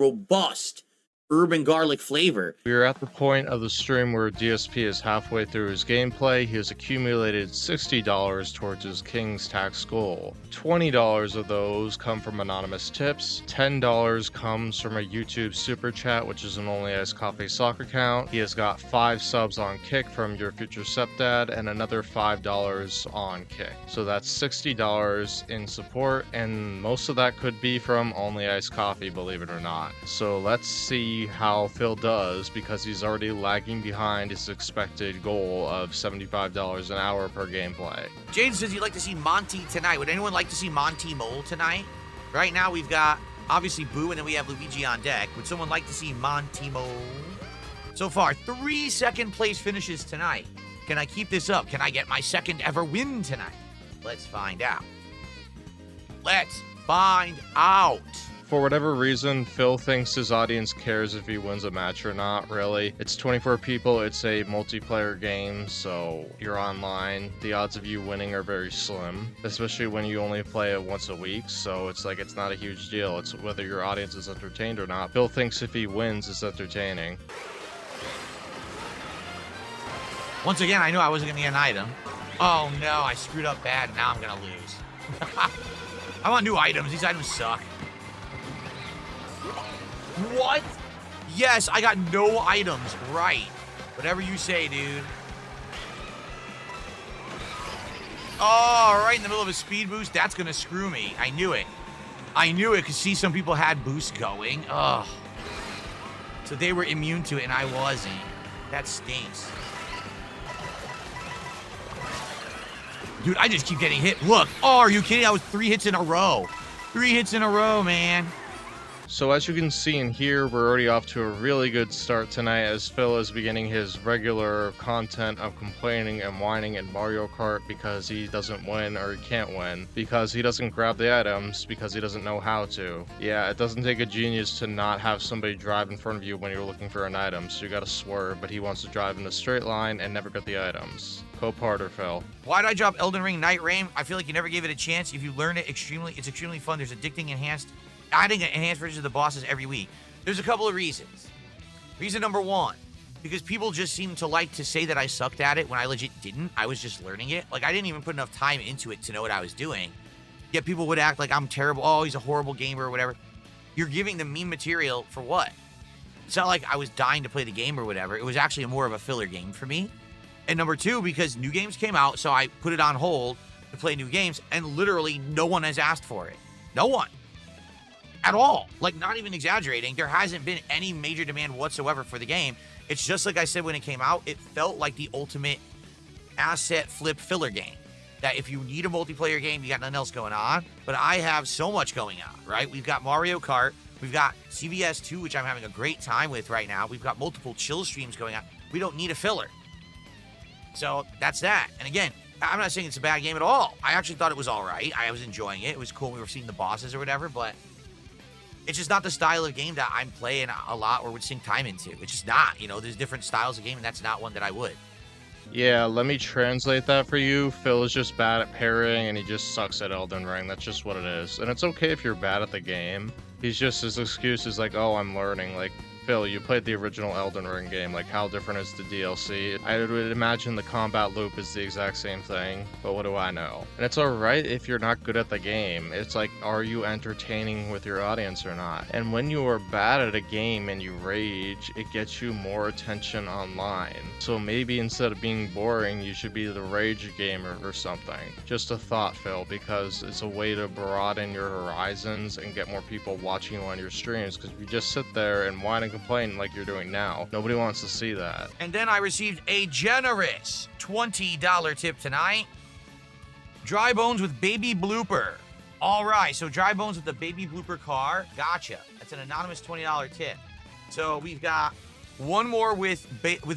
robust urban garlic flavor. We are at the point of the stream where DSP is halfway through his gameplay. He has accumulated $60 towards his King's Tax goal. $20 of those come from anonymous tips. $10 comes from a YouTube super chat, which is an Only Iced Coffee soccer account. He has got 5 subs on Kick from your future stepdad and another $5 on Kick. So that's $60 in support, and most of that could be from Only Iced Coffee, believe it or not. So let's see how Phil does, because he's already lagging behind his expected goal of $75 an hour per gameplay. Jaden says you'd like to see Monty tonight. Would anyone like to see Monty Mole tonight? Right now we've got obviously Boo, and then we have Luigi on deck. Would someone like to see Monty Mole? So far, 3 second place finishes tonight. Can I keep this up? Can I get my second ever win tonight? Let's find out. Let's find out. For whatever reason, Phil thinks his audience cares if he wins a match or not, really. It's 24 people, it's a multiplayer game, so you're online. The odds of you winning are very slim, especially when you only play it once a week, so it's like it's not a huge deal. It's whether your audience is entertained or not. Phil thinks if he wins, it's entertaining. Once again, I knew I wasn't going to get an item. Oh no, I screwed up bad. Now I'm going to lose. I want new items. These items suck. What? Yes, I got no items. Right. Whatever you say, dude. Oh, right in the middle of a speed boost. That's going to screw me. I knew it. I knew it because see, some people had boosts going. Ugh. So they were immune to it and I wasn't. That stinks. Dude, I just keep getting hit. Look. Oh, are you kidding? That was 3 hits in a row. 3 hits in a row, man. So as you can see in here, we're already off to a really good start tonight as Phil is beginning his regular content of complaining and whining in Mario Kart because he doesn't win, or he can't win, because he doesn't grab the items, because he doesn't know how to. Yeah, it doesn't take a genius to not have somebody drive in front of you when you're looking for an item, so you gotta swerve, but he wants to drive in a straight line and never get the items. Hope harder, Phil. Why did I drop Elden Ring Night Rain? I feel like you never gave it a chance. If you learn it, it's extremely fun. There's addicting adding enhanced versions of the bosses every week. There's a couple of reasons. Reason number 1, because people just seem to like to say that I sucked at it when I legit didn't. I was just learning it. Like, I didn't even put enough time into it to know what I was doing. Yet people would act like I'm terrible. Oh, he's a horrible gamer or whatever. You're giving them meme material for what? It's not like I was dying to play the game or whatever. It was actually more of a filler game for me. And number 2, because new games came out, so I put it on hold to play new games, and literally no one has asked for it. No one. At all. Like, not even exaggerating. There hasn't been any major demand whatsoever for the game. It's just like I said when it came out, it felt like the ultimate asset flip filler game. That if you need a multiplayer game, you got nothing else going on. But I have so much going on, right? We've got Mario Kart. We've got CVS 2, which I'm having a great time with right now. We've got multiple chill streams going on. We don't need a filler. So that's that. And again, I'm not saying it's a bad game at all. I actually thought it was all right. I was enjoying it. It was cool. We were seeing the bosses or whatever, but it's just not the style of game that I'm playing a lot or would sink time into. It's just not. You know, there's different styles of game, and that's not one that I would. Yeah, let me translate that for you. Phil is just bad at parrying, and he just sucks at Elden Ring. That's just what it is. And it's okay if you're bad at the game. His excuse is like, oh, I'm learning. Like, Phil, you played the original Elden Ring game. Like, how different is the DLC? I would imagine the combat loop is the exact same thing, but what do I know? And it's alright if you're not good at the game. It's like, are you entertaining with your audience or not? And when you are bad at a game and you rage, it gets you more attention online. So maybe instead of being boring, you should be the rage gamer or something. Just a thought, Phil, because it's a way to broaden your horizons and get more people watching you on your streams, because if you just sit there and whine and complain like you're doing now, nobody wants to see that. And then I received a generous $20 tip tonight. Dry bones with baby blooper. All right, so dry bones with the baby blooper car. Gotcha. That's an anonymous $20 tip. So we've got one more with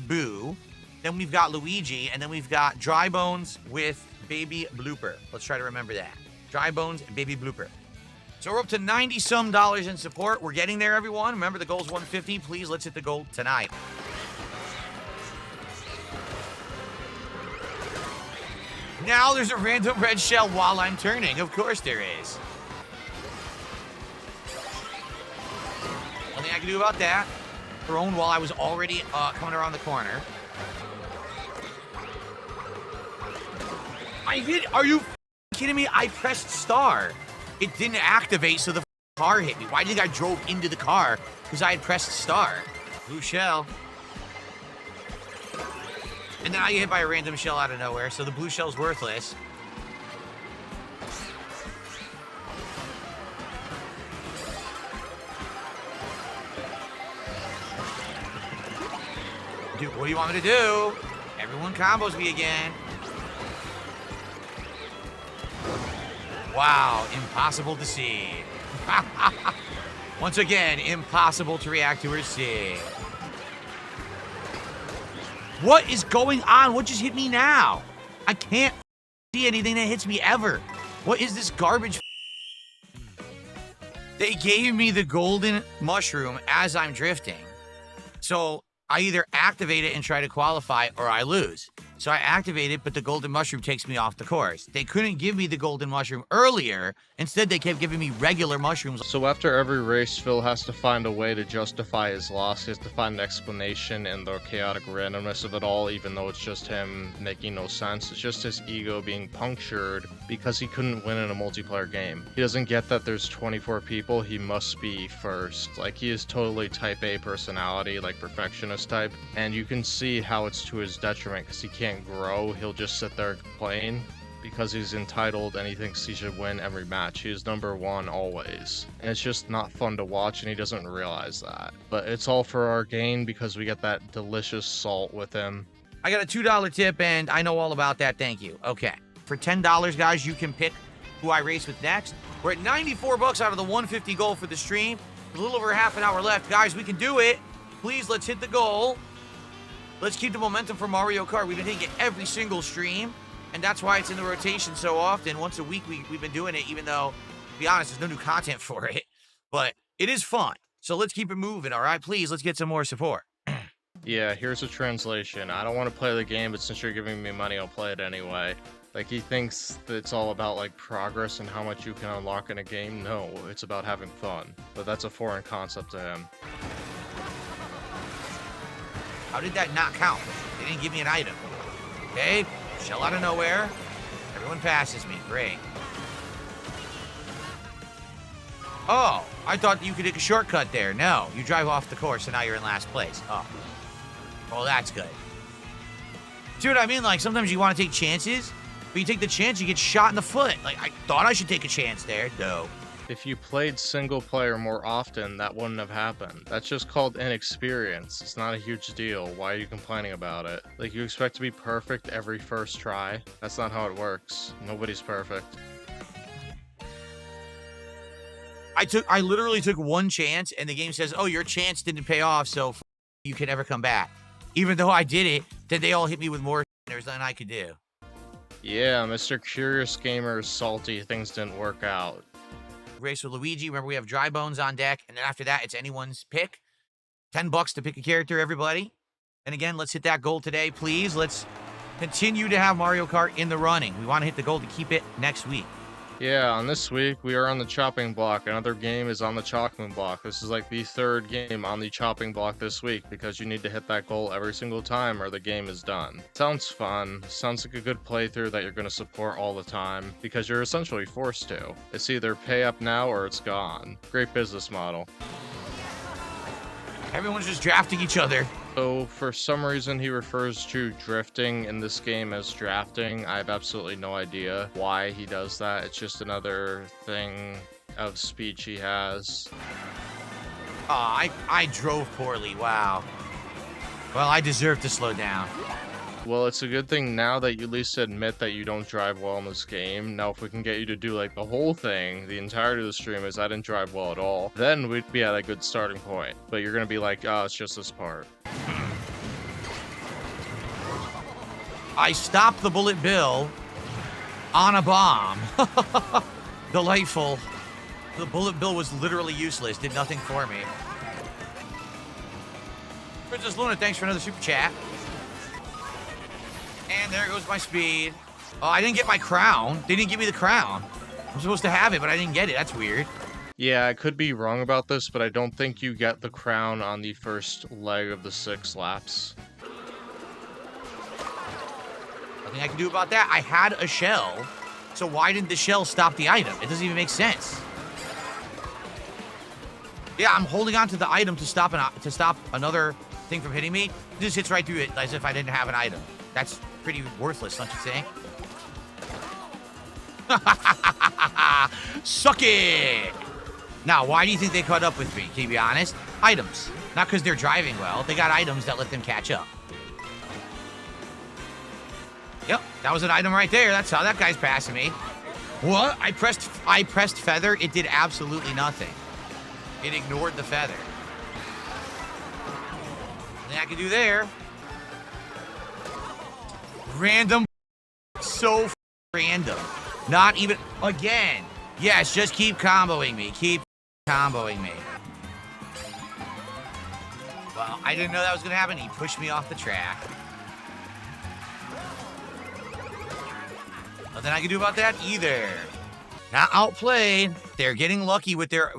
Boo. Then we've got Luigi, and then we've got dry bones with baby blooper. Let's try to remember that. Dry bones and baby blooper. So we're up to $90-some in support. We're getting there, everyone. Remember, the goal's 150. Please, let's hit the goal tonight. Now there's a random red shell while I'm turning. Of course there is. can do about that. Thrown while I was already coming around the corner. Are you kidding me? I pressed star. It didn't activate, so the car hit me. Why do you think I drove into the car? Because I had pressed star. Blue shell. And then I get hit by a random shell out of nowhere, so the blue shell's worthless. Dude, what do you want me to do? Everyone combos me again. Wow, impossible to see. Once again, impossible to react to or see. What is going on? What just hit me now? I can't see anything that hits me ever. What is this garbage? They gave me the golden mushroom as I'm drifting. So I either activate it and try to qualify or I lose. So I activate it, but the golden mushroom takes me off the course. They couldn't give me the golden mushroom earlier. Instead, they kept giving me regular mushrooms. So after every race, Phil has to find a way to justify his loss. He has to find an explanation in the chaotic randomness of it all, even though it's just him making no sense. It's just his ego being punctured because he couldn't win in a multiplayer game. He doesn't get that there's 24 people, he must be first. Like, he is totally type A personality, like perfectionist type, and you can see how it's to his detriment because he can't grow. He'll just sit there and complain because he's entitled and he thinks he should win every match. He is number one always, and it's just not fun to watch, and he doesn't realize that. But it's all for our gain because we get that delicious salt with him. I got a $2 tip, and I know all about that. Thank you. Okay, for $10, guys, you can pick who I race with next. We're at 94 bucks out of the 150 goal for the stream. A little over half an hour left, guys. We can do it. Please, let's hit the goal. Let's keep the momentum for Mario Kart. We've been hitting it every single stream, and that's why it's in the rotation so often. Once a week, we've been doing it, even though, to be honest, there's no new content for it. But it is fun. So let's keep it moving, all right? Please, let's get some more support. Yeah, here's a translation. I don't want to play the game, but since you're giving me money, I'll play it anyway. Like, he thinks that it's all about, like, progress and how much you can unlock in a game. No, it's about having fun. But that's a foreign concept to him. How did that not count? They didn't give me an item. Okay, shell out of nowhere. Everyone passes me. Great. Oh, I thought you could take a shortcut there. No, you drive off the course and now you're in last place. Oh, well, that's good. See what I mean? Like, sometimes you want to take chances, but you take the chance, you get shot in the foot. Like, I thought I should take a chance there. No. If you played single player more often, that wouldn't have happened. That's just called inexperience. It's not a huge deal. Why are you complaining about it? Like, you expect to be perfect every first try? That's not how it works. Nobody's perfect. I literally took one chance, and the game says, oh, your chance didn't pay off, so you can never come back. Even though I did it, then they all hit me with more. There's nothing I could do. Yeah, Mr. Curious Gamer is salty. Things didn't work out. Race with Luigi. Remember, we have Dry Bones on deck, and then after that, it's anyone's pick. $10 to pick a character, everybody. And again, let's hit that goal today, please. Let's continue to have Mario Kart in the running. We want to hit the goal to keep it next week. Yeah, on this week, we are on the chopping block. Another game is on the chopping block. This is like the third game on the chopping block this week because you need to hit that goal every single time or the game is done. Sounds fun. Sounds like a good playthrough that you're going to support all the time because you're essentially forced to. It's either pay up now or it's gone. Great business model. Everyone's just drafting each other. So, for some reason, he refers to drifting in this game as drafting. I have absolutely no idea why he does that. It's just another thing of speech he has. Oh, I drove poorly. Wow. Well, I deserve to slow down. Well, it's a good thing now that you at least admit that you don't drive well in this game. Now, if we can get you to do, like, the whole thing, the entirety of the stream is I didn't drive well at all, then we'd be at a good starting point. But you're gonna be like, oh, it's just this part. I stopped the Bullet Bill on a bomb. Delightful. The Bullet Bill was literally useless. Did nothing for me. Princess Luna, thanks for another super chat. And there goes my speed. Oh, I didn't get my crown. They didn't give me the crown. I'm supposed to have it, but I didn't get it. That's weird. Yeah, I could be wrong about this, but I don't think you get the crown on the first leg of the 6 laps. Nothing I can do about that. I had a shell, so why didn't the shell stop the item? It doesn't even make sense. Yeah, I'm holding on to the item to stop another thing from hitting me. It just hits right through it as if I didn't have an item. That's pretty worthless, don't you think? Suck it! Now, why do you think they caught up with me? Can you be honest? Items. Not because they're driving well. They got items that let them catch up. Yep, that was an item right there. That's how that guy's passing me. What? I pressed feather. It did absolutely nothing. It ignored the feather. Nothing I can do there. Random. So random. Not even again. Yes, just keep comboing me. Keep comboing me. Well, I didn't know that was going to happen. He pushed me off the track. Nothing I can do about that either. Not outplayed. They're getting lucky with their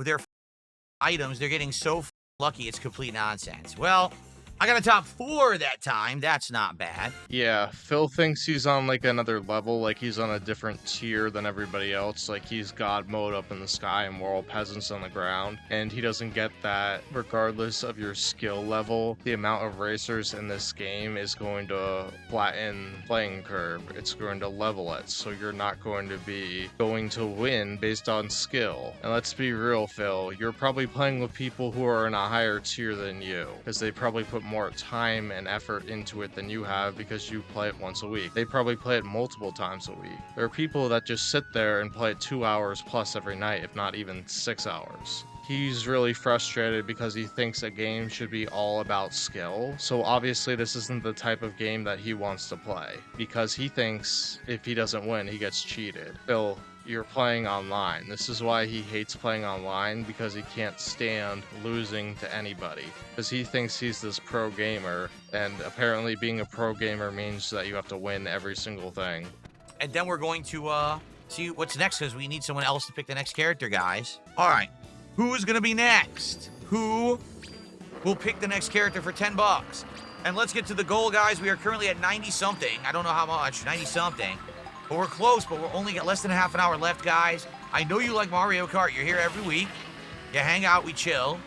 items. They're getting so lucky, it's complete nonsense. Well, I got a top 4 that time. That's not bad. Yeah, Phil thinks he's on like another level, like he's on a different tier than everybody else. Like he's God mode up in the sky and we're all peasants on the ground. And he doesn't get that regardless of your skill level, the amount of racers in this game is going to flatten the playing curve. It's going to level it. So you're not going to win based on skill. And let's be real, Phil, you're probably playing with people who are in a higher tier than you because they probably put more time and effort into it than you have because you play it once a week. They probably play it multiple times a week. There are people that just sit there and play it 2 hours plus every night, if not even 6 hours. He's really frustrated because he thinks a game should be all about skill. So obviously this isn't the type of game that he wants to play because he thinks if he doesn't win, he gets cheated. Phil, you're playing online. This is why he hates playing online, because he can't stand losing to anybody. Because he thinks he's this pro gamer, and apparently being a pro gamer means that you have to win every single thing. And then we're going to see what's next, because we need someone else to pick the next character, guys. All right, who is going to be next? Who will pick the next character for 10 bucks? And let's get to the goal, guys. We are currently at 90-something. I don't know how much, 90-something. But we're close, but we're only got less than a half an hour left, guys. I know you like Mario Kart. You're here every week. You hang out, we chill.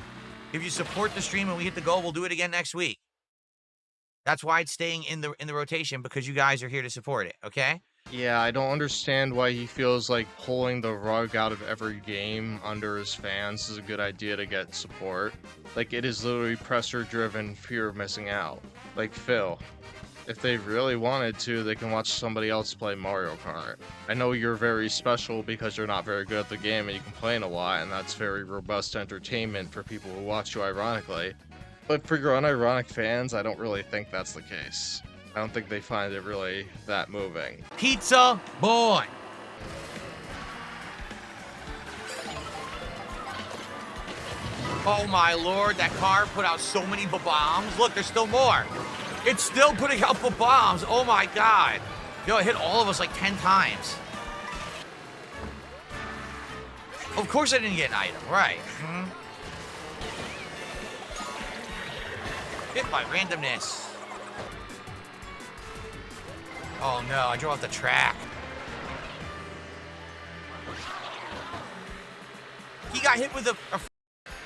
If you support the stream and we hit the goal, we'll do it again next week. That's why it's staying in the rotation, because you guys are here to support it, okay? Yeah, I don't understand why he feels like pulling the rug out of every game under his fans is a good idea to get support. Like, it is literally pressure-driven fear of missing out. Like, Phil, if they really wanted to, they can watch somebody else play Mario Kart. I know you're very special because you're not very good at the game and you complain a lot, and that's very robust entertainment for people who watch you ironically. But for your unironic fans, I don't really think that's the case. I don't think they find it really that moving. Pizza boy. Oh my lord, that car put out so many bombs. Look, there's still more. It's still putting out bombs. Oh my god. Yo, it hit all of us like 10 times. Of course I didn't get an item, right? Hit by randomness. Oh no, I drove off the track. He got hit with a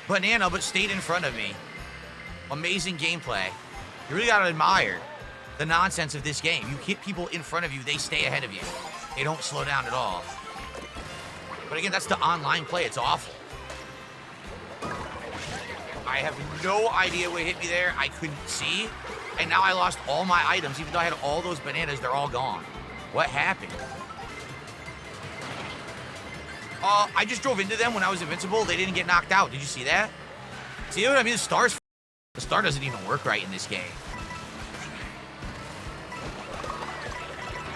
banana but stayed in front of me. Amazing gameplay. You really gotta admire the nonsense of this game. You hit people in front of you, they stay ahead of you. They don't slow down at all. But again, that's the online play. It's awful. I have no idea what hit me there. I couldn't see. And now I lost all my items. Even though I had all those bananas, they're all gone. What happened? I just drove into them when I was invincible. They didn't get knocked out. Did you see that? See what I mean? The star doesn't even work right in this game.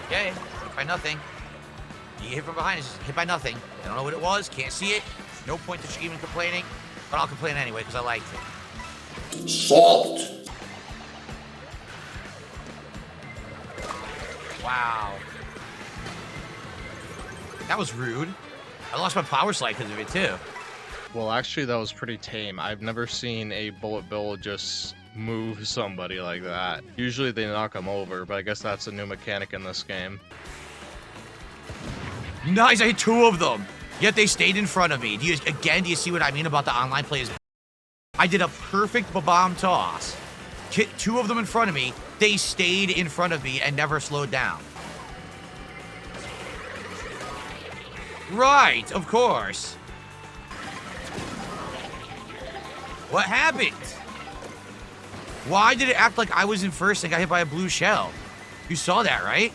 Okay, hit by nothing. You get hit from behind, it's just hit by nothing. I don't know what it was, can't see it. No point to even complaining, but I'll complain anyway because I liked it. Salt. Wow. That was rude. I lost my power slide because of it too. Well, actually, that was pretty tame. I've never seen a bullet bill just move somebody like that. Usually they knock them over, but I guess that's a new mechanic in this game. Nice, I hit 2 of them. Yet they stayed in front of me. Do you see what I mean about the online play? I did a perfect bomb toss. Hit 2 of them in front of me. They stayed in front of me and never slowed down. Right, of course. What happened? Why did it act like I was in first and got hit by a blue shell? You saw that, right?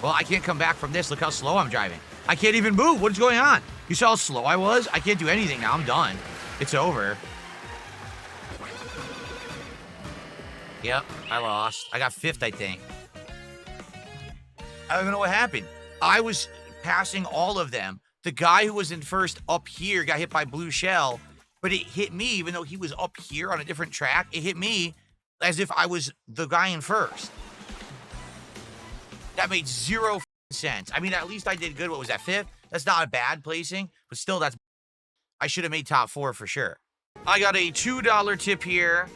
Well, I can't come back from this. Look how slow I'm driving. I can't even move. What is going on? You saw how slow I was? I can't do anything now. I'm done. It's over. Yep, I lost. I got 5th, I think. I don't even know what happened. I was passing all of them. The guy who was in first up here got hit by blue shell, but it hit me even though he was up here on a different track. It hit me as if I was the guy in first. That made 0 sense. I mean, at least I did good. What was that, 5th? That's not a bad placing, but still, I should have made top 4 for sure. I got a $2 tip here.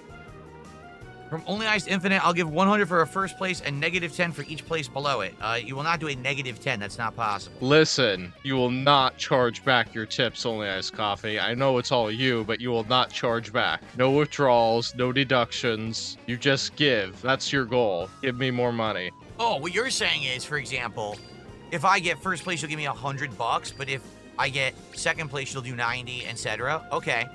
From Only Iced Infinite, I'll give 100 for a first place and -10 for each place below it. You will not do a -10. That's not possible. Listen, you will not charge back your tips, Only Iced Coffee. I know it's all you, but you will not charge back. No withdrawals, no deductions. You just give. That's your goal. Give me more money. Oh, what you're saying is, for example, if I get first place, you'll give me $100, but if I get second place, you'll do 90, etc. Okay.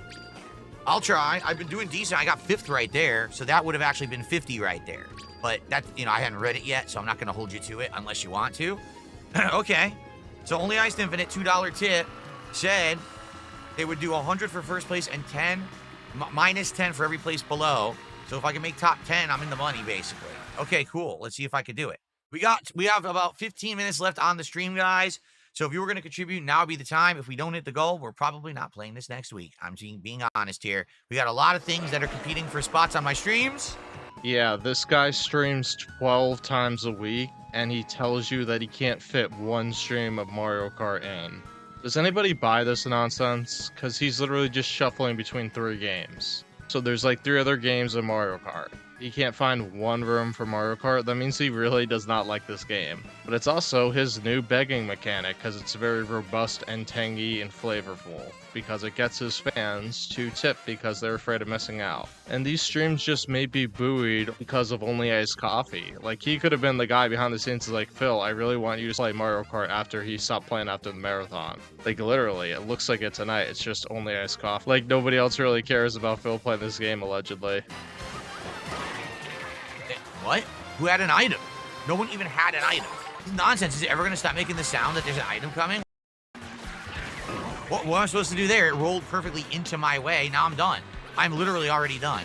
I'll try. I've been doing decent. I got 5th right there, so that would have actually been 50 right there. But that, I hadn't read it yet, so I'm not going to hold you to it unless you want to. Okay. So Only Iced Infinite, $2 tip, said they would do 100 for first place and 10, -10 for every place below. So if I can make top 10, I'm in the money, basically. Okay, cool. Let's see if I can do it. We have about 15 minutes left on the stream, guys. So if you were going to contribute, now would be the time. If we don't hit the goal, we're probably not playing this next week. I'm being honest here. We got a lot of things that are competing for spots on my streams. Yeah, this guy streams 12 times a week, and he tells you that he can't fit 1 stream of Mario Kart in. Does anybody buy this nonsense? Because he's literally just shuffling between 3 games. So there's like 3 other games of Mario Kart. He can't find 1 room for Mario Kart. That means he really does not like this game. But it's also his new begging mechanic because it's very robust and tangy and flavorful. Because it gets his fans to tip because they're afraid of missing out. And these streams just may be buoyed because of Only Iced Coffee. Like, he could have been the guy behind the scenes like, Phil, I really want you to play Mario Kart after he stopped playing after the marathon. Like, literally, it looks like it tonight. It's just Only Iced Coffee. Like, nobody else really cares about Phil playing this game, allegedly. What? Who had an item? No one even had an item. This is nonsense. Is it ever going to stop making the sound that there's an item coming? What am I supposed to do there? It rolled perfectly into my way. Now I'm done. I'm literally already done.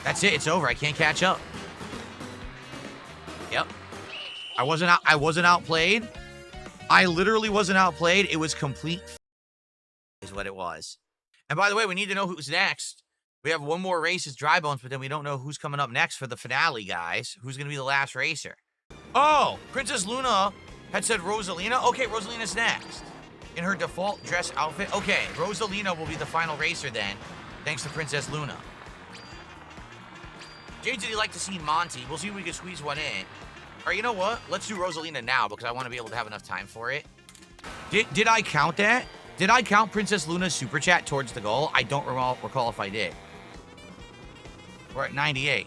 That's it. It's over. I can't catch up. Yep. I wasn't outplayed. I literally wasn't outplayed. It was complete is what it was. And by the way, we need to know who's next. We have 1 more race as Dry Bones, but then we don't know who's coming up next for the finale, guys. Who's going to be the last racer? Oh, Princess Luna had said Rosalina. Okay, Rosalina's next. In her default dress outfit. Okay, Rosalina will be the final racer then, thanks to Princess Luna. Jade said he'd like to see Monty. We'll see if we can squeeze one in. Or you know what? Let's do Rosalina now because I want to be able to have enough time for it. Did I count that? Did I count Princess Luna's super chat towards the goal? I don't recall if I did. We're at 98.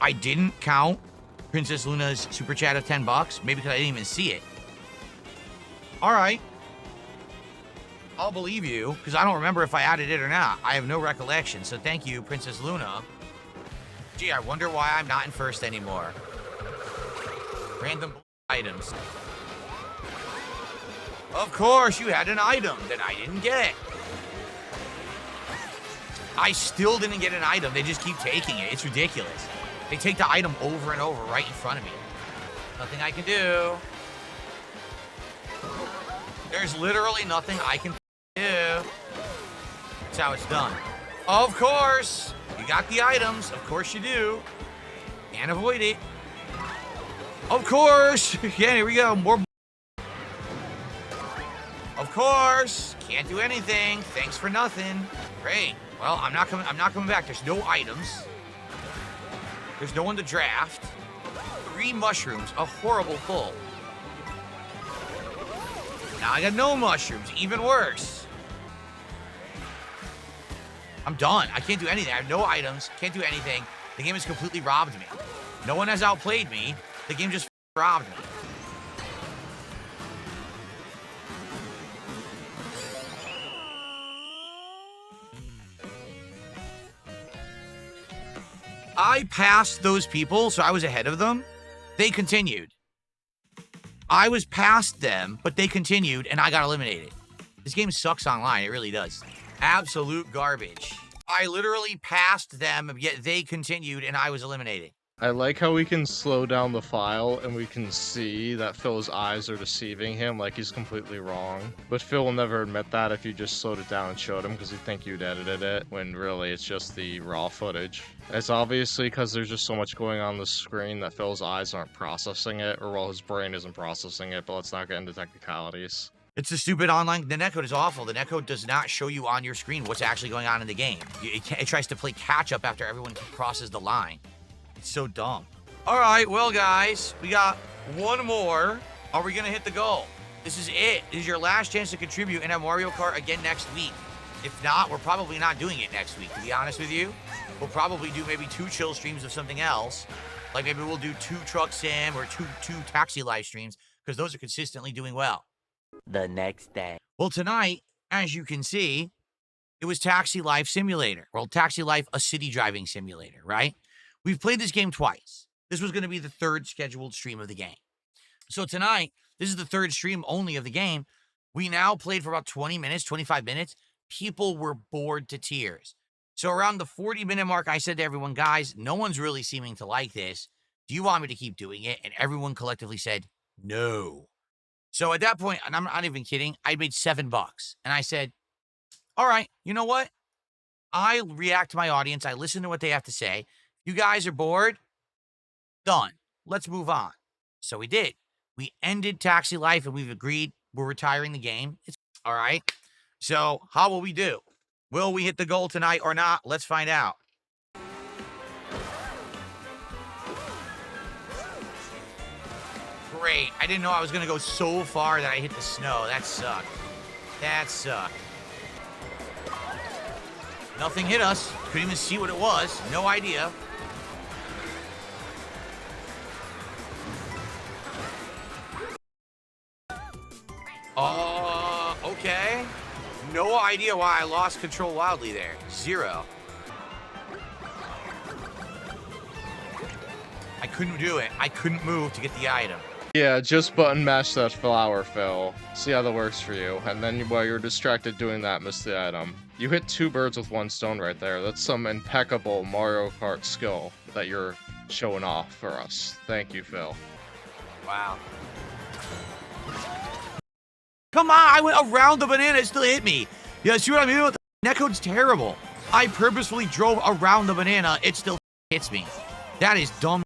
I didn't count Princess Luna's super chat of $10. Maybe because I didn't even see it. All right. I'll believe you because I don't remember if I added it or not. I have no recollection. So thank you, Princess Luna. Gee, I wonder why I'm not in first anymore. Random items. Of course, you had an item that I didn't get. I still didn't get an item. They just keep taking it. It's ridiculous. They take the item over and over right in front of me. Nothing I can do. There's literally nothing I can do. That's how it's done. Of course. You got the items. Of course you do. Can't avoid it. Of course. Yeah, here we go. More. Of course. Can't do anything. Thanks for nothing. Great. Well, I'm not coming back. There's no items. There's no one to draft. 3 mushrooms. A horrible pull. Now I got no mushrooms. Even worse. I'm done. I can't do anything. I have no items. Can't do anything. The game has completely robbed me. No one has outplayed me. The game just robbed me. I passed those people, so I was ahead of them. They continued. I was past them, but they continued, and I got eliminated. This game sucks online. It really does. Absolute garbage. I literally passed them, yet they continued, and I was eliminated. I like how we can slow down the file and we can see that Phil's eyes are deceiving him, like he's completely wrong. But Phil will never admit that if you just slowed it down and showed him, because he'd think you'd edited it, when really it's just the raw footage. It's obviously because there's just so much going on the screen that Phil's eyes aren't processing it, or well, his brain isn't processing it, but let's not get into technicalities. It's the stupid online. The netcode is awful. The netcode does not show you on your screen what's actually going on in the game. It tries to play catch up after everyone crosses the line. It's so dumb. All right, well, guys, we got one more. Are we going to hit the goal? This is it. This is your last chance to contribute and have Mario Kart again next week. If not, we're probably not doing it next week, to be honest with you. We'll probably do maybe 2 chill streams of something else. Like maybe we'll do 2 truck sim or two taxi live streams, because those are consistently doing well. The next day. Well, tonight, as you can see, it was Taxi Life Simulator. Well, Taxi Life, a city driving simulator, right? We've played this game twice. This was going to be the 3rd scheduled stream of the game. So tonight, this is the 3rd stream only of the game. We now played for about 20 minutes, 25 minutes. People were bored to tears. So around the 40-minute mark, I said to everyone, guys, no one's really seeming to like this. Do you want me to keep doing it? And everyone collectively said, no. So at that point, and I'm not even kidding, I made $7. And I said, all right, you know what? I react to my audience. I listen to what they have to say. You guys are bored? Done. Let's move on. So we did. We ended Taxi Life, and we've agreed we're retiring the game. It's all right. So how will we do? Will we hit the goal tonight or not? Let's find out. Great. I didn't know I was going to go so far that I hit the snow. That sucked. That sucked. Nothing hit us. Couldn't even see what it was. No idea. Okay. No idea why I lost control wildly there. 0. I couldn't do it. I couldn't move to get the item. Yeah, just button mash that flower, Phil. See how that works for you. And then while you're distracted doing that, miss the item. You hit 2 birds with 1 stone right there. That's some impeccable Mario Kart skill that you're showing off for us. Thank you, Phil. Wow. Come on, I went around the banana, it still hit me. Yeah, see what I mean? The netcode's terrible. I purposefully drove around the banana, it still hits me. That is dumb.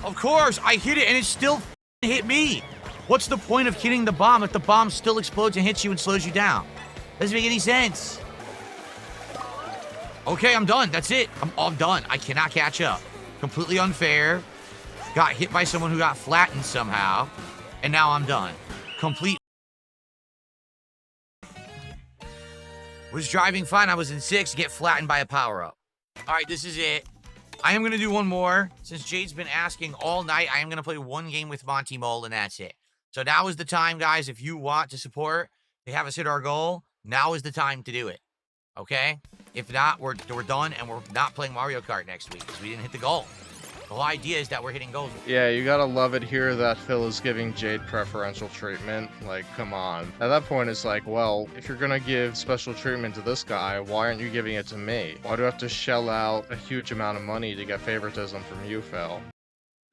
Of course, I hit it and it still hit me. What's the point of hitting the bomb if the bomb still explodes and hits you and slows you down? Doesn't make any sense. Okay, I'm done. That's it. I'm done. I cannot catch up. Completely unfair. Got hit by someone who got flattened somehow. And now I'm done. Complete. Was driving fine. I was in 6th. Get flattened by a power-up. All right, this is it. I am going to do one more. Since Jade's been asking all night, I am going to play 1 game with Monty Mole, and that's it. So now is the time, guys, if you want to support, to have us hit our goal, now is the time to do it. Okay? If not, we're done, and we're not playing Mario Kart next week because we didn't hit the goal. The whole idea is that we're hitting goals. Yeah, you gotta love it here that Phil is giving Jade preferential treatment. Like, come on. At that point, it's like, well, if you're gonna give special treatment to this guy, why aren't you giving it to me? Why do I have to shell out a huge amount of money to get favoritism from you, Phil?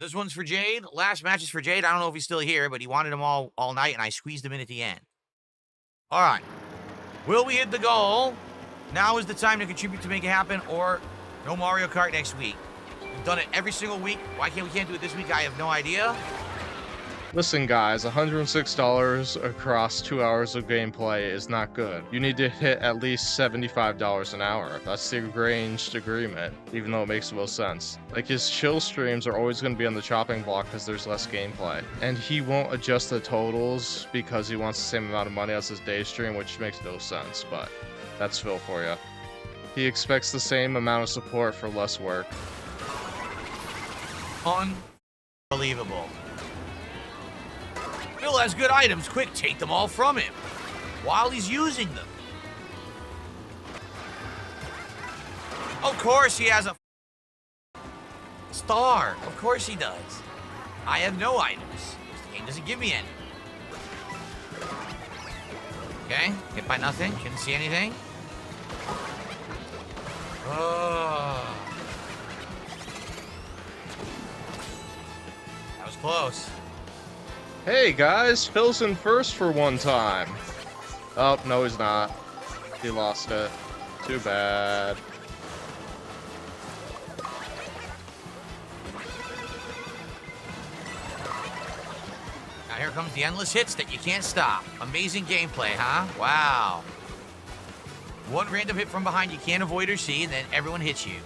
This one's for Jade. Last match is for Jade. I don't know if he's still here, but he wanted them all night, and I squeezed him in at the end. All right. Will we hit the goal? Now is the time to contribute to make it happen, or no Mario Kart next week. We've done it every single week. Why can't we do it this week? I have no idea. Listen guys, $106 across 2 hours of gameplay is not good. You need to hit at least $75 an hour. That's the arranged agreement, even though it makes the most sense. Like, his chill streams are always going to be on the chopping block because there's less gameplay. And he won't adjust the totals because he wants the same amount of money as his day stream, which makes no sense, but that's Phil for you. He expects the same amount of support for less work. Unbelievable. Phil has good items. Quick, take them all from him while he's using them. Of course he has a star. Of course he does. I have no items. This game doesn't give me any. Okay, hit by nothing. Couldn't see anything. Oh. That was close. Hey guys, Phil's in first for one time. Oh, no he's not. He lost it. Too bad. Now here comes the endless hits that you can't stop. Amazing gameplay, huh? Wow. One random hit from behind you can't avoid or see, and then everyone hits you.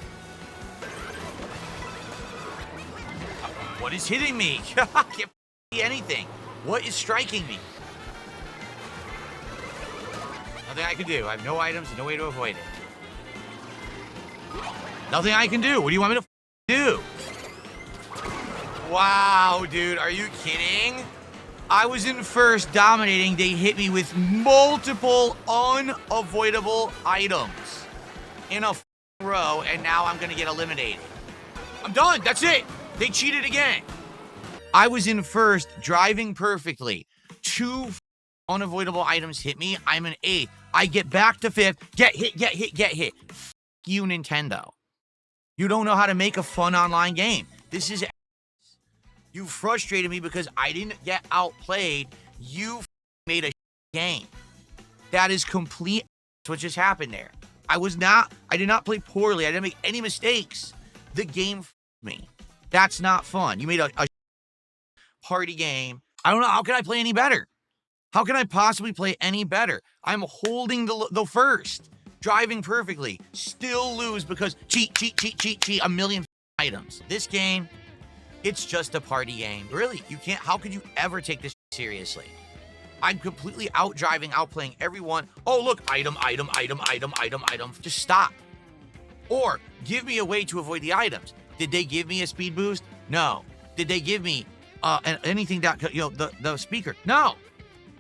What is hitting me? I can't see anything. What is striking me? Nothing I can do. I have no items and no way to avoid it. Nothing I can do. What do you want me to do? Wow, dude. Are you kidding? I was in first, dominating. They hit me with multiple unavoidable items in a row, and now I'm going to get eliminated. I'm done. That's it. They cheated again. I was in first, driving perfectly. 2 unavoidable items hit me. I'm an 8th. I get back to 5th. Get hit, get hit, get hit. F you, Nintendo. You don't know how to make a fun online game. This is... You frustrated me because I didn't get outplayed. You made a game. That is complete what just happened there. I did not play poorly. I didn't make any mistakes. The game me. That's not fun. You made a party game. I don't know. How can I play any better? How can I possibly play any better? I'm holding the first, driving perfectly, still lose because cheat, a million items. This game, it's just a party game. Really, you can't, how could you ever take this seriously? I'm completely outplaying everyone. Oh, look, item. Just stop. Or give me a way to avoid the items. Did they give me a speed boost? No. Did they give me anything that, the speaker? No.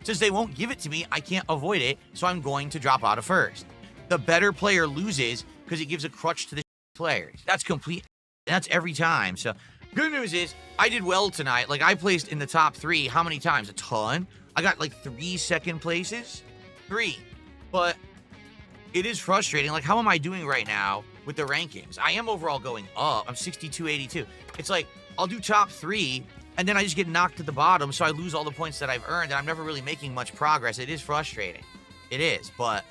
Since they won't give it to me, I can't avoid it, so I'm going to drop out of first. The better player loses because it gives a crutch to the players. That's complete. That's every time. So good news is I did well tonight. Like, I placed in the top 3 how many times? A ton. I got like 3 second places. 3. But it is frustrating. Like, how am I doing right now with the rankings? I am overall going up. I'm 62-82. It's like, I'll do top 3, and then I just get knocked at the bottom, so I lose all the points that I've earned, and I'm never really making much progress. It is frustrating. It is, but...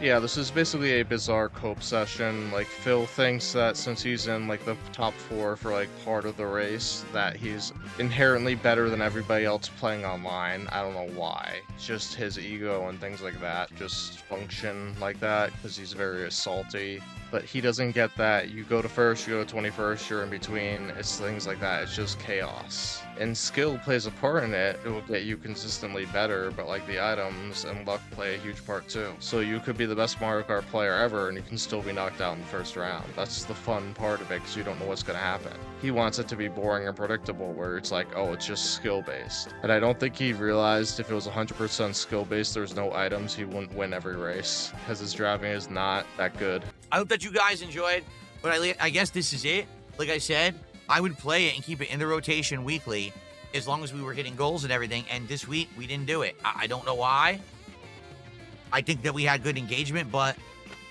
Yeah, this is basically a bizarre cope session. Like, Phil thinks that since he's in, like, the top 4 for, like, part of the race, that he's inherently better than everybody else playing online. I don't know why. It's just his ego and things like that just function like that, because he's very salty. But he doesn't get that. You go to first, you go to 21st, you're in between. It's things like that. It's just chaos. And skill plays a part in it. It will get you consistently better, but like the items and luck play a huge part too. So you could be the best Mario Kart player ever and you can still be knocked out in the first round. That's the fun part of it because you don't know what's going to happen. He wants it to be boring and predictable where it's like, oh, it's just skill based. And I don't think he realized if it was 100% skill based, there's no items, he wouldn't win every race because his driving is not that good. I hope that you guys enjoyed, but I guess this is it. Like I said, I would play it and keep it in the rotation weekly as long as we were hitting goals and everything, and this week we didn't do it. I don't know why. I think that we had good engagement, but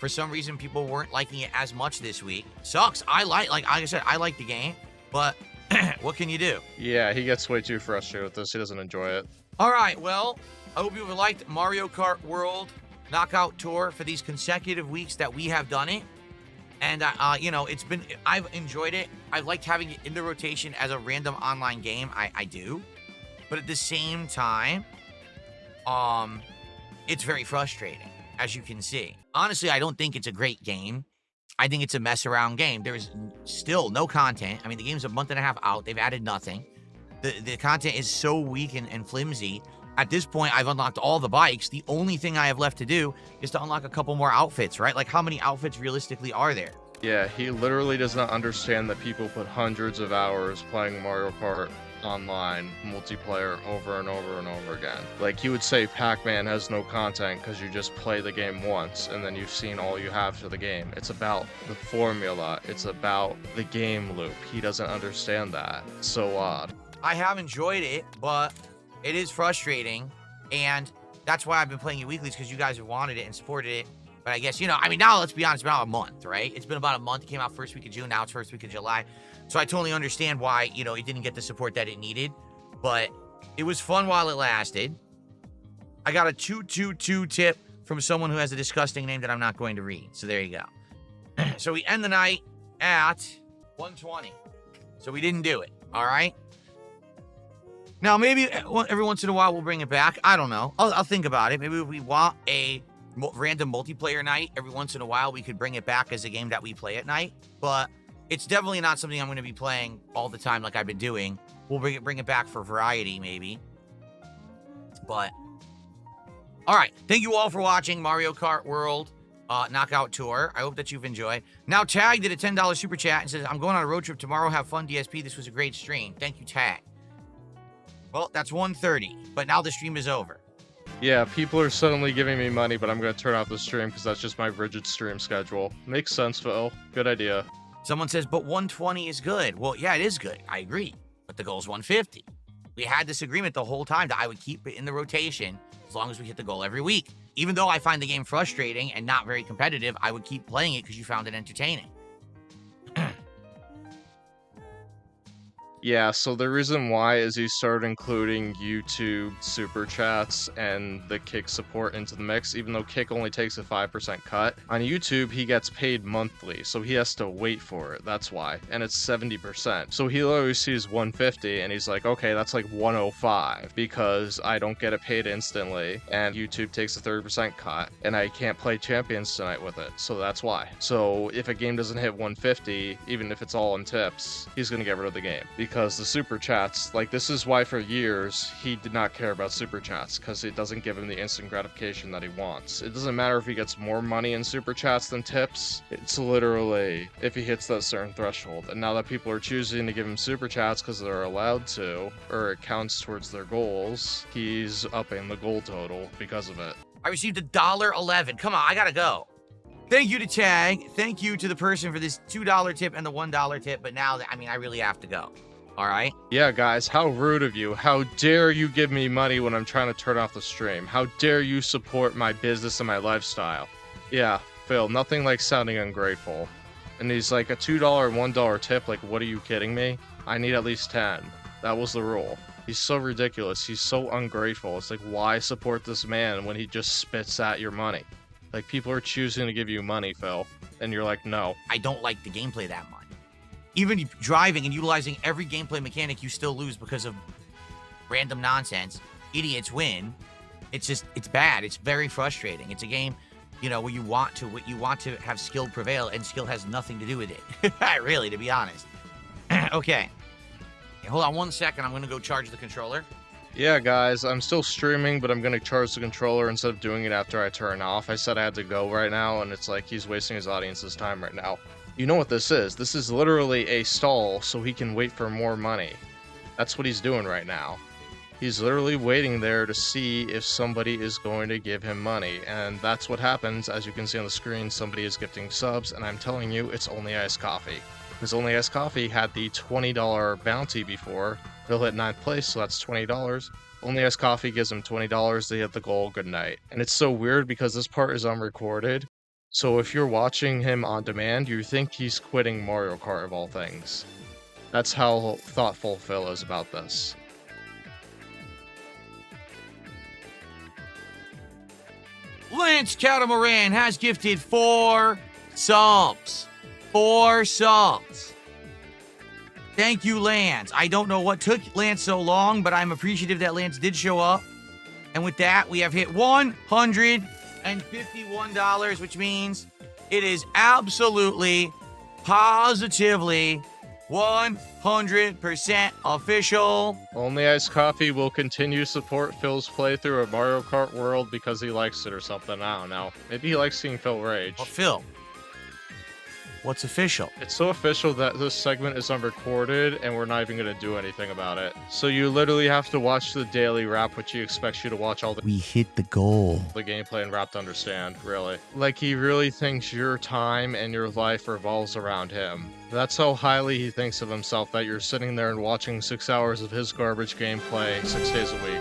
for some reason people weren't liking it as much this week. Sucks. Like I said, I like the game, but what can you do? Yeah, he gets way too frustrated with this. He doesn't enjoy it. All right, well, I hope you have liked Mario Kart World Knockout Tour for these consecutive weeks that we have done it. And, you know, I've enjoyed it. I liked having it in the rotation as a random online game. I do. But at the same time, it's very frustrating, as you can see. Honestly, I don't think it's a great game. I think it's a mess around game. There's still no content. I mean, the game's a month and a half out. They've added nothing. The content is so weak and flimsy. At this point, I've unlocked all the bikes. The only thing I have left to do is to unlock a couple more outfits, right? Like, how many outfits realistically are there? Yeah, he literally does not understand that people put hundreds of hours playing Mario Kart online multiplayer over and over and over again. Like, he would say Pac-Man has no content because you just play the game once and then you've seen all you have to the game. It's about the formula. It's about the game loop. He doesn't understand that. It's so odd. I have enjoyed it, but it is frustrating, and that's why I've been playing it weekly, because you guys have wanted it and supported it. But I guess, you know, I mean, now let's be honest, it's been about a month, right? It's been about a month. It came out first week of June. Now it's first week of July. So I totally understand why, you know, it didn't get the support that it needed. But it was fun while it lasted. I got a 222 tip from someone who has a disgusting name that I'm not going to read. So there you go. So we end the night at 120. So we didn't do it, all right? Now, maybe every once in a while we'll bring it back. I don't know. I'll think about it. Maybe if we want a random multiplayer night, every once in a while we could bring it back as a game that we play at night. But it's definitely not something I'm going to be playing all the time like I've been doing. We'll bring it back for variety, maybe. But, all right. Thank you all for watching Mario Kart World Knockout Tour. I hope that you've enjoyed. Now, Tag did a $10 super chat and says, I'm going on a road trip tomorrow. Have fun, DSP. This was a great stream. Thank you, Tag. Well, that's 1:30, but now the stream is over. Yeah, people are suddenly giving me money, but I'm going to turn off the stream because that's just my rigid stream schedule. Makes sense, Phil. Good idea. Someone says, but 120 is good. Well, yeah, it is good. I agree. But the goal is 150. We had this agreement the whole time that I would keep it in the rotation as long as we hit the goal every week. Even though I find the game frustrating and not very competitive, I would keep playing it because you found it entertaining. Yeah, so the reason why is he started including YouTube super chats and the Kick support into the mix, even though Kick only takes a 5% cut. On YouTube, he gets paid monthly, so he has to wait for it, that's why. And it's 70%. So he literally sees 150 and he's like, okay, that's like 105 because I don't get it paid instantly and YouTube takes a 30% cut and I can't play Champions tonight with it, so that's why. So if a game doesn't hit 150, even if it's all in tips, he's gonna get rid of the game. Because the super chats, like, this is why for years he did not care about super chats, because it doesn't give him the instant gratification that he wants. It doesn't matter if he gets more money in super chats than tips, it's literally if he hits that certain threshold. And now that people are choosing to give him super chats because they're allowed to, or it counts towards their goals, he's upping the goal total because of it. I received $1.11. Come on, I gotta go. Thank you to Tag. Thank you to the person for this $2 tip and the $1 tip. But now, I mean, I really have to go. All right? Yeah, guys, how rude of you. How dare you give me money when I'm trying to turn off the stream? How dare you support my business and my lifestyle? Yeah, Phil, nothing like sounding ungrateful. And he's like, a $2 and $1 tip, like, what are you kidding me? I need at least 10. That was the rule. He's so ridiculous. He's so ungrateful. It's like, why support this man when he just spits at your money? Like, people are choosing to give you money, Phil, and you're like, no. I don't like the gameplay that much. Even driving and utilizing every gameplay mechanic, you still lose because of random nonsense. Idiots win. It's just, it's bad. It's very frustrating. It's a game, you know, where you want to have skill prevail, and skill has nothing to do with it. Really, to be honest. Okay. Hold on 1 second. I'm going to go charge the controller. Yeah, guys, I'm still streaming, but I'm going to charge the controller instead of doing it after I turn off. I said I had to go right now, and it's like he's wasting his audience's time right now. You know what this is. This is literally a stall so he can wait for more money. That's what he's doing right now. He's literally waiting there to see if somebody is going to give him money, and that's what happens. As you can see on the screen, somebody is gifting subs, and I'm telling you, it's Only Iced Coffee. Because Only Iced Coffee had the $20 bounty before. He'll hit 9th place, so that's $20. Only Iced Coffee gives him $20, they hit the goal, good night. And it's so weird because this part is unrecorded. So if you're watching him on demand, you think he's quitting Mario Kart of all things. That's how thoughtful Phil is about this. Lance Catamaran has gifted 4 subs. 4 subs. Thank you, Lance. I don't know what took Lance so long, but I'm appreciative that Lance did show up. And with that, we have hit $151, which means it is absolutely, positively 100% official. Only Iced Coffee will continue to support Phil's playthrough of Mario Kart World because he likes it or something. I don't know. Maybe he likes seeing Phil rage. Well, Phil, what's official? It's so official that this segment is unrecorded and we're not even going to do anything about it. So you literally have to watch the daily wrap, which he expects you to watch all the We hit the goal. gameplay and wrap to understand, really. Like, he really thinks your time and your life revolves around him. That's how highly he thinks of himself, that you're sitting there and watching 6 hours of his garbage gameplay 6 days a week.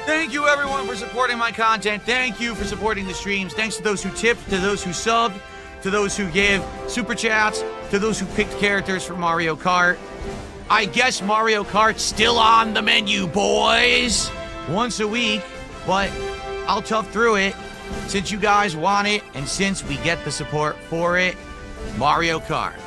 Thank you, everyone, for supporting my content. Thank you for supporting the streams. Thanks to those who tipped, to those who subbed, to those who give super chats, to those who picked characters for Mario Kart. I guess Mario Kart's still on the menu, boys. Once a week, but I'll tough through it since you guys want it and since we get the support for it. Mario Kart.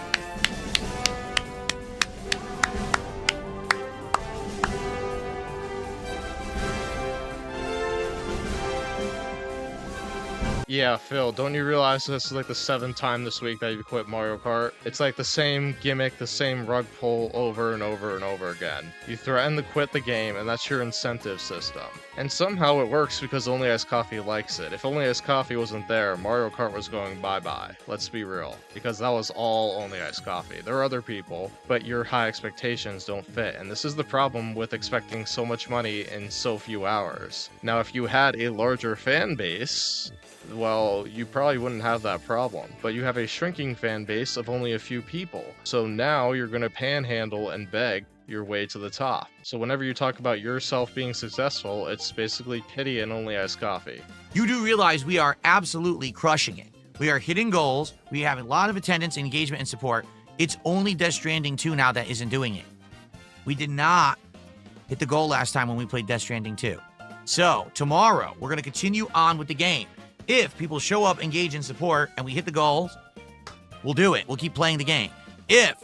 Yeah, Phil, don't you realize this is like the 7th time this week that you quit Mario Kart? It's like the same gimmick, the same rug pull over and over and over again. You threaten to quit the game, and that's your incentive system. And somehow it works because Only Iced Coffee likes it. If Only Iced Coffee wasn't there, Mario Kart was going bye-bye. Let's be real. Because that was all Only Iced Coffee. There are other people, but your high expectations don't fit. And this is the problem with expecting so much money in so few hours. Now, if you had a larger fan base, well, you probably wouldn't have that problem. But you have a shrinking fan base of only a few people. So now you're going to panhandle and beg your way to the top. So whenever you talk about yourself being successful, it's basically pity and Only Iced Coffee. You do realize we are absolutely crushing it. We are hitting goals. We have a lot of attendance, engagement, and support. It's only Death Stranding 2 now that isn't doing it. We did not hit the goal last time when we played Death Stranding 2. So tomorrow, we're going to continue on with the game. If people show up, engage, and support, and we hit the goals, we'll do it. We'll keep playing the game. If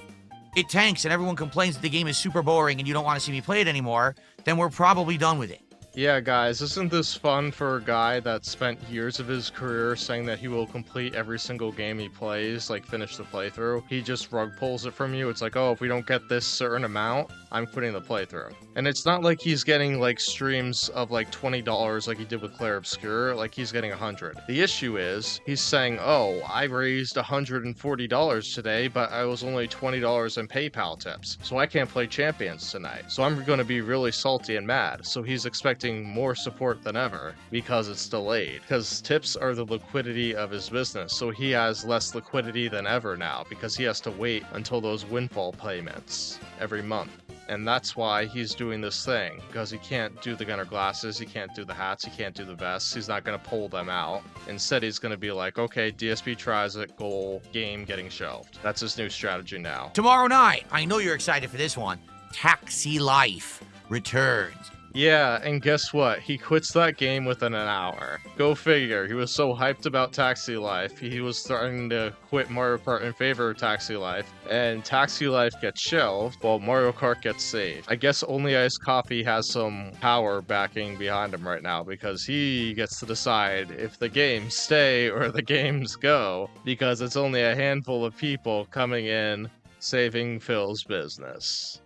it tanks and everyone complains that the game is super boring and you don't want to see me play it anymore, then we're probably done with it. Yeah, guys, isn't this fun for a guy that spent years of his career saying that he will complete every single game he plays, like finish the playthrough? He just rug pulls it from you. It's like, oh, if we don't get this certain amount, I'm quitting the playthrough. And it's not like he's getting like streams of like $20 like he did with Claire Obscure, like he's getting 100. The issue is, he's saying, oh, I raised $140 today, but I was only $20 in PayPal tips, so I can't play Champions tonight. So I'm going to be really salty and mad. So he's expecting more support than ever because it's delayed. Because tips are the liquidity of his business, so he has less liquidity than ever now because he has to wait until those windfall payments every month. And that's why he's doing this thing, because he can't do the Gunner glasses, he can't do the hats, he can't do the vests, he's not going to pull them out. Instead, he's going to be like, okay, DSP tries it, goal, game getting shelved. That's his new strategy now. Tomorrow night, I know you're excited for this one, Taxi Life returns. Yeah, and guess what? He quits that game within an hour. Go figure. He was so hyped about Taxi Life, he was starting to quit Mario Kart in favor of Taxi Life, and Taxi Life gets shelved while Mario Kart gets saved. I guess Only Iced Coffee has some power backing behind him right now because he gets to decide if the games stay or the games go, because it's only a handful of people coming in saving Phil's business.